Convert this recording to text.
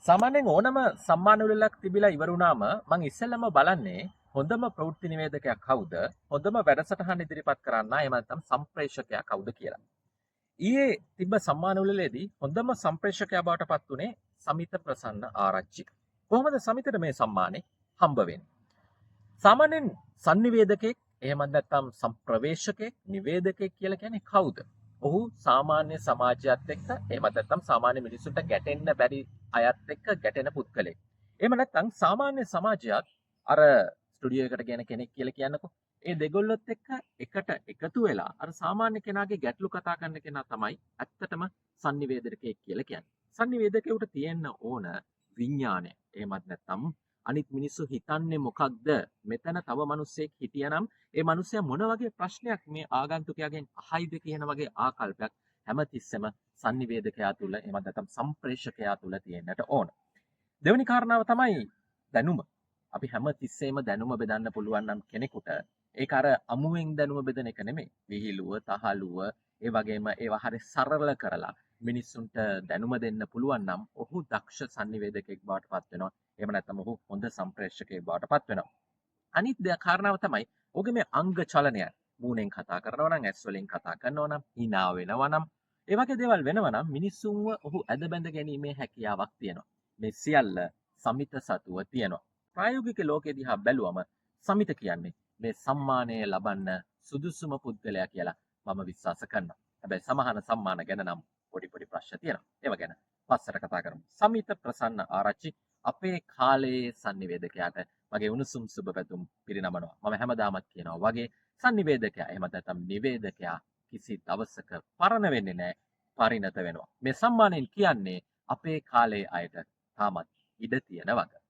සාමාන්‍යයෙන් ඕනම සම්මාන උළෙලක් තිබිලා ඉවර වුණාම මම ඉස්සෙල්ලම බලන්නේ හොඳම ප්‍රවෘත්ති නිවේදකයා කවුද? හොඳම වැඩසටහන ඉදිරිපත් කරන්න එහෙම නැත්නම් සම්ප්‍රේෂකයා කවුද කියලා. ඊයේ තිබ්බ සම්මාන උළෙලේදී හොඳම සම්ප්‍රේෂකයා බවට පත් වුණේ සමිත ප්‍රසන්න ආරච්චි. කොහොමද සමිතට මේ සම්මානේ හම්බ වෙන්නේ? සාමාන්‍යයෙන් sannivedakek එහෙමත් නැත්නම් සම්ප්‍රවේශකෙක් නිවේදකෙක් කියලා කියන්නේ කවුද? ඔහු සාමාන්‍ය සමාජයත් එක්ක එහෙමත් නැත්නම් සාමාන්‍ය මිනිසුන්ට ගැටෙන්න බැරි අයත් එක්ක ගැටෙන පුද්ගලෙක්. එහෙම නැත්නම් සාමාන්‍ය සමාජයත් අර ස්ටුඩියෝ එකට ගෙන කෙනෙක් කියලා කියන්නකෝ. ඒ දෙගොල්ලොත් එක්ක එකට එකතු වෙලා අර සාමාන්‍ය කෙනාගේ ගැටලු කතා කරන කෙනා තමයි ඇත්තටම sannivedakaek කියලා කියන්නේ. sannivedakaයට තියෙන්න ඕන විඥානය. එහෙමත් නැත්නම් අනිත් මිනිස්සු හිතන්නේ මොකක්ද? මෙතන තව මිනිස්සෙක් හිටියනම් ඒ මිනිස්සයා මොන වගේ ප්‍රශ්නයක් මේ ආගන්තුකයාගෙන් අහයිද කියන වගේ ආකල්පයක් හැමතිස්සෙම sannivedakaya තුල එහෙම නැත්නම් සම්ප්‍රේෂකයා තුල තියෙන්නට ඕන. දෙවෙනි කාරණාව තමයි දැනුම. අපි හැමතිස්සෙම දැනුම බෙදන්න පුළුවන් නම් කෙනෙකුට ඒක අර අමුවෙන් දැනුම බෙදන එක නෙමෙයි. විහිළුව, තහළුව, ඒ වගේම ඒවා හරි සරල කරලා මිනිස්සුන්ට දැනුම දෙන්න පුළුවන් නම් ඔහු දක්ෂ sannivedakෙක් බවට පත් වෙනවා. එහෙම නැත්නම් ඔහු හොඳ සම්ප්‍රේෂකයෙක් බවට පත් වෙනවා. අනිත් කාරණාව තමයි ඔහුගේ මේ අංග චලනයන්. මූණෙන් කතා කරනවා නම්, ඇස් වලින් කතා කරනවා නම්, hina වෙනවා නම්, ඒ වගේ දේවල් වෙනවා නම් මිනිස්සුන්ව ඔහු ඇද බැඳ ගැනීමේ හැකියාවක් තියෙනවා. මේ සියල්ල සමිත සතුව තියෙනවා. ප්‍රායෝගික ලෝකෙ දිහා බැලුවම සමිත කියන්නේ මේ සම්මානය ලබන්න සුදුසුම පුද්ගලයා කියලා මම විශ්වාස කරනවා. හැබැයි සමහර සම්මාන ගැන නම් පොඩි ප්‍රශ්න තියෙනවා. ඒව ගැන පස්සට කතා කරමු. සමිත ප්‍රසන්න ආරච්චි අපේ කාලයේ sannivedakayaට මගේ උණුසුම් සුබ පැතුම් පිරිනමනවා. මම හැමදාමත් කියනවා වගේ sannivedakaya එහෙම නැත්නම් නිවේදකයා කිසි දවසක පරණ වෙන්නේ නැහැ, පරිණත වෙනවා. මේ සම්මානයෙන් කියන්නේ අපේ කාලයේ අයට තාමත් ඉඩ තියෙන වගේ.